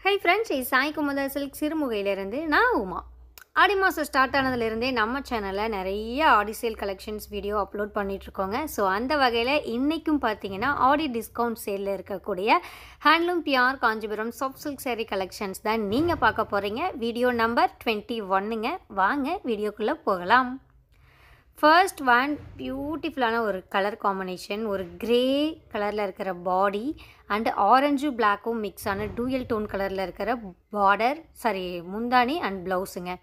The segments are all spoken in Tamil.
ஹை ஃப்ரெண்ட்ஸ், இது சாய் குமுதா சில்க் சிறுமுகையிலேருந்து நான் உமா. ஆடி மாதம் ஸ்டார்ட் ஆனதுலேருந்தே நம்ம சேனலில் நிறைய Aadi sale collections video upload பண்ணிகிட்ருக்கோங்க. ஸோ அந்த வகையில் இன்றைக்கும் பார்த்தீங்கன்னா ஆடி டிஸ்கவுண்ட் சேலில் இருக்கக்கூடிய handloom pure Kanchipuram soft silk sari collections தான் நீங்கள் பார்க்க போகிறீங்க. வீடியோ நம்பர் 21ங்க. வாங்க வீடியோக்குள்ளே போகலாம். ஃபர்ஸ்ட் ஒன் பியூட்டிஃபுல்லான ஒரு கலர் காம்பினேஷன், ஒரு கிரே கலரில் இருக்கிற பாடி அண்ட் ஆரஞ்சு பிளாக்கும் மிக்ஸ் ஆன டூயல் டோன் கலரில் இருக்கிற பார்டர் முந்தானி அண்ட் ப்ளவுஸுங்க.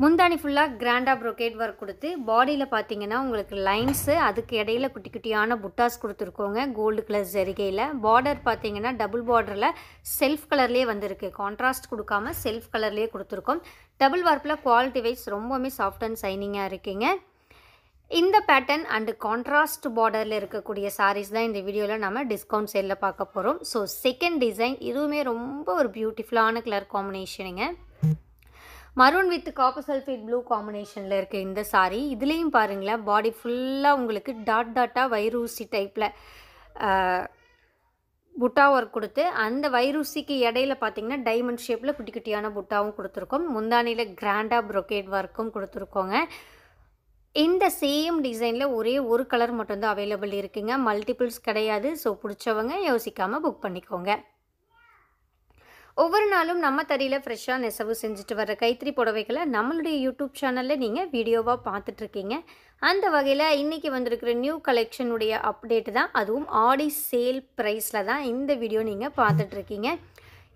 முந்தானி ஃபுல்லாக கிராண்டாக ப்ரொக்கேட் ஒர்க் கொடுத்து பாடியில் பார்த்தீங்கன்னா உங்களுக்கு லைன்ஸு, அதுக்கு இடையில குட்டி குட்டியான புட்டாஸ் கொடுத்துருக்கோங்க கோல்டு கலர் ஜரிகையில். பார்டர் பார்த்தீங்கன்னா டபுள் பார்டரில் செல்ஃப் கலர்லேயே வந்திருக்கு, கான்ட்ராஸ்ட் கொடுக்காம செல்ஃப் கலர்லேயே கொடுத்துருக்கோம். டபுள் வார்ப்பில் குவாலிட்டி வைஸ் ரொம்பவுமே சாஃப்ட் அண்ட் சைனிங்காக இருக்குங்க. இந்த பேட்டர்ன் அண்டு கான்ட்ராஸ்ட் பார்டரில் இருக்கக்கூடிய சாரீஸ் தான் இந்த வீடியோவில் நம்ம டிஸ்கவுண்ட் சேலில் பார்க்க போகிறோம். ஸோ செகண்ட் டிசைன் இதுவுமே ரொம்ப ஒரு பியூட்டிஃபுல்லான கலர் காம்பினேஷனுங்க. Maroon with copper sulphate blue காம்பினேஷனில் இருக்குது இந்த சாரீ. இதுலேயும் பாருங்களேன், பாடி ஃபுல்லாக உங்களுக்கு டாட்டாக வைரூசி டைப்பில் புட்டா ஒர்க் கொடுத்து, அந்த வைரூசிக்கு இடையில பார்த்தீங்கன்னா டைமண்ட் ஷேப்பில் குட்டி குட்டியான புட்டாவும் கொடுத்துருக்கோம். முந்தானியில் கிராண்டாக ப்ரொக்கேட் ஒர்க்கும் கொடுத்துருக்கோங்க. இந்த சேம் டிசைனில் ஒரே ஒரு கலர் மட்டும்தான் அவைலபிள் இருக்குங்க, மல்டிபிள்ஸ் கிடையாது. ஸோ பிடிச்சவங்க யோசிக்காமல் புக் பண்ணிக்கோங்க. ஒவ்வொரு நாளும் நம்ம தறியில் ஃப்ரெஷ்ஷாக நெசவு செஞ்சுட்டு வர கைத்தறி புடவைகளை நம்மளுடைய யூடியூப் சேனலில் நீங்கள் வீடியோவாக பார்த்துட்ருக்கீங்க. அந்த வகையில் இன்றைக்கி வந்திருக்கிற நியூ கலெக்ஷனுடைய அப்டேட் தான், அதுவும் ஆடி சேல் ப்ரைஸில் தான் இந்த வீடியோ நீங்கள் பார்த்துட்ருக்கீங்க.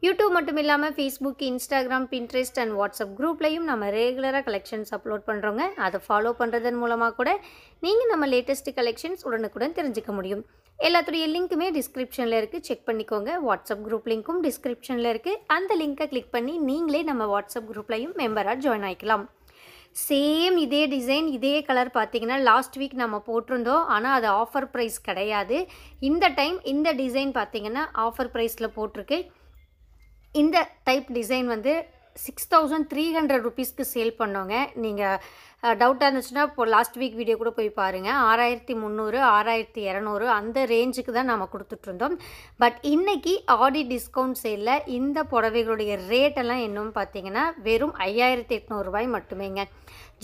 யூடியூப் மட்டும் இல்லாமல் Facebook, Instagram, Pinterest and WhatsApp குரூப்லையும் நம்ம ரெகுலராக கலெக்ஷன்ஸ் அப்லோட் பண்ணுறோங்க. அதை ஃபாலோ பண்ணுறதன் மூலமாக கூட நீங்கள் நம்ம லேட்டஸ்ட்டு கலெக்ஷன்ஸ் உடனுக்குடன் தெரிஞ்சுக்க முடியும். எல்லாத்துடைய லிங்க்குமே டிஸ்கிரிப்ஷனில் இருக்குது, செக் பண்ணிக்கோங்க. வாட்ஸ்அப் குரூப் லிங்க்கும் டிஸ்கிரிப்ஷனில் இருக்குது. அந்த லிங்க்கை கிளிக் பண்ணி நீங்களே நம்ம வாட்ஸ்அப் குரூப்லையும் மெம்பராக ஜாயின் ஆகிக்கலாம். சேம் இதே டிசைன் இதே கலர் பார்த்தீங்கன்னா லாஸ்ட் வீக் நம்ம போட்டிருந்தோம், ஆனால் அது ஆஃபர் ப்ரைஸ் கிடையாது. இந்த டைம் இந்த டிசைன் பார்த்தீங்கன்னா ஆஃபர் ப்ரைஸில் போட்டிருக்கு. இந்த டைப் டிசைன் வந்து 6300 ருபீஸ்க்கு சேல் பண்ணோங்க. நீங்கள் டவுட்டாக இருந்துச்சுன்னா இப்போ லாஸ்ட் வீக் வீடியோ கூட போய் பாருங்கள். 6300 6200 அந்த ரேஞ்சுக்கு தான் நம்ம கொடுத்துட்ருந்தோம். பட் இன்றைக்கி ஆடி டிஸ்கவுண்ட் சேலில் இந்த புடவைகளுடைய ரேட்டெல்லாம் என்னன்னு பார்த்தீங்கன்னா வெறும் 5800 ரூபாய் மட்டுமேங்க.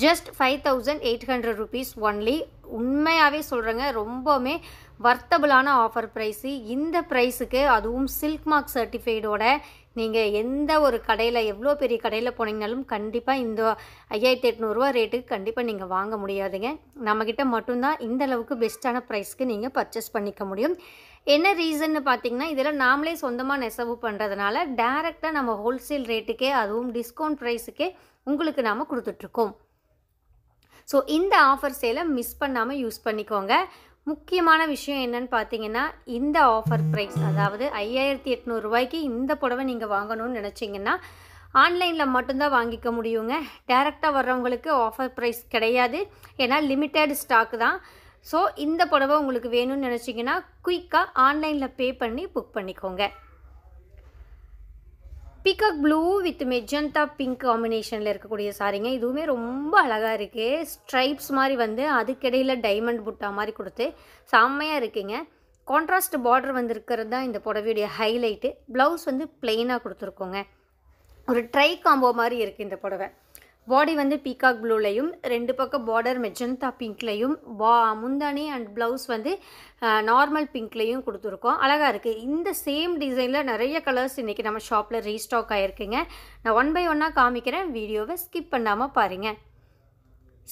Just 5800 rupees only. உண்மையாகவே சொல்கிறேங்க, ரொம்பவுமே வர்த்தபுளான ஆஃபர் ப்ரைஸு. இந்த ப்ரைஸுக்கு அதுவும் சில்க் மார்க் சர்டிஃபைடோட நீங்கள் எந்த ஒரு கடையில் எவ்வளோ பெரிய கடையில் போனீங்கனாலும் கண்டிப்பாக இந்த 5800 ரூபா ரேட்டுக்கு கண்டிப்பாக நீங்கள் வாங்க முடியாதுங்க. நம்மக்கிட்ட மட்டும்தான் இந்த அளவுக்கு பெஸ்ட்டான ப்ரைஸ்க்கு நீங்கள் பர்ச்சேஸ் பண்ணிக்க முடியும். என்ன ரீசன்னு பார்த்தீங்கன்னா, இதில் நாமளே சொந்தமாக நெசவு பண்ணுறதுனால டேரெக்டாக நம்ம ஹோல்சேல் ரேட்டுக்கே, அதுவும் டிஸ்கவுண்ட் ப்ரைஸுக்கே உங்களுக்கு நாம் கொடுத்துட்ருக்கோம். ஸோ இந்த ஆஃபர் சேலை மிஸ் பண்ணாமல் யூஸ் பண்ணிக்கோங்க. முக்கியமான விஷயம் என்னன்னு பார்த்தீங்கன்னா, இந்த ஆஃபர் ப்ரைஸ், அதாவது 5800 ரூபாய்க்கு இந்த புடவை நீங்கள் வாங்கணும்னு நினச்சிங்கன்னா ஆன்லைனில் மட்டும்தான் வாங்கிக்க முடியுங்க. டேரெக்டாக வர்றவங்களுக்கு ஆஃபர் ப்ரைஸ் கிடையாது, ஏன்னா லிமிட்டட் ஸ்டாக் தான். ஸோ இந்த புடவை உங்களுக்கு வேணும்னு நினச்சிங்கன்னா குயிக்காக ஆன்லைனில் பே பண்ணி புக் பண்ணிக்கோங்க. Peacock blue with magenta pink காம்பினேஷனில் இருக்கக்கூடிய சாரீங்க. இதுவுமே ரொம்ப அழகாக இருக்குது. ஸ்ட்ரைப்ஸ் மாதிரி வந்து அதுக்கிடையில் டைமண்ட் புட்டா மாதிரி கொடுத்து செம்மையாக இருக்குங்க. கான்ட்ராஸ்ட் பார்டர் வந்து இருக்கிறது தான் இந்த புடவையுடைய ஹைலைட்டு. ப்ளவுஸ் வந்து பிளெயினாக கொடுத்துருக்கோங்க. ஒரு ட்ரை காம்போ மாதிரி இருக்குது இந்த புடவை. பாடி வந்து பீகாக் ப்ளூலையும், ரெண்டு பக்கம் பார்டர் மெஜந்தா பிங்க்லையும், முந்தானி அண்ட் ப்ளவுஸ் வந்து நார்மல் பிங்க்லையும் கொடுத்துருக்கோம். அழகாக இருக்குது. இந்த சேம் டிசைனில் நிறைய கலர்ஸ் இன்றைக்கி நம்ம ஷாப்பில் ரீஸ்டாக் ஆகிருக்குங்க. நான் 1 by 1 காமிக்கிறேன், வீடியோவை ஸ்கிப் பண்ணாமல் பாருங்கள்.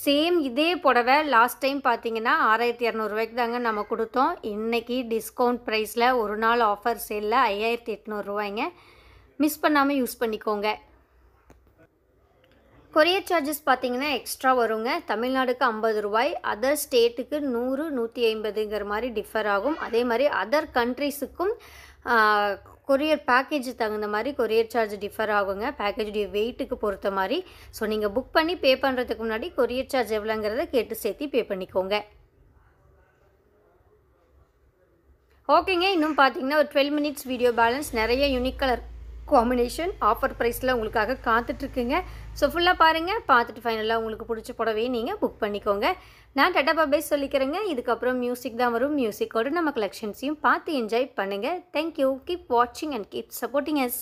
சேம் இதே புடவை லாஸ்ட் டைம் பார்த்தீங்கன்னா 6200 ரூபாய்க்கு தாங்க நம்ம கொடுத்தோம். இன்றைக்கி டிஸ்கவுண்ட் ப்ரைஸில் ஒரு நாள் ஆஃபர் சேலில் 5800 ரூபாய்ங்க. மிஸ் பண்ணாமல் யூஸ் பண்ணிக்கோங்க. கொரியர் சார்ஜஸ் பார்த்தீங்கன்னா எக்ஸ்ட்ரா வருங்க. தமிழ்நாடுக்கு 50 ரூபாய், அதர் ஸ்டேட்டுக்கு 100 150ங்கிற மாதிரி டிஃபர் ஆகும். அதே மாதிரி அதர் கண்ட்ரீஸுக்கும் கொரியர் பேக்கேஜ் தகுந்த மாதிரி கொரியர் சார்ஜ் டிஃபர் ஆகுங்க, பேக்கேஜுடைய வெயிட்டுக்கு பொறுத்த மாதிரி. ஸோ நீங்கள் புக் பண்ணி பே பண்ணுறதுக்கு முன்னாடி கொரியர் சார்ஜ் எவ்வளோங்கிறத கேட்டு சேர்த்து பே பண்ணிக்கோங்க. ஓகேங்க, இன்னும் பார்த்தீங்கன்னா ஒரு 12 மினிட்ஸ் வீடியோ பேலன்ஸ். நிறைய யூனிக் கலர் காம்பினேஷன் ஆஃபர் ப்ரைஸில் உங்களுக்காக காத்துட்ருக்குங்க. ஸோ ஃபுல்லாக பாருங்கள். பார்த்துட்டு ஃபைனலாக உங்களுக்கு பிடிச்ச புடவையை நீங்கள் புக் பண்ணிக்கோங்க. நான் டாடா பாய் பாய் சொல்லிக்கிறேங்க. இதுக்கப்புறம் மியூசிக் தான் வரும். மியூசிக்கோடு நம்ம கலெக்ஷன்ஸையும் பார்த்து என்ஜாய் பண்ணுங்கள். தேங்க்யூ. கீப் வாட்சிங் அண்ட் கீப் சப்போர்ட்டிங் அஸ்.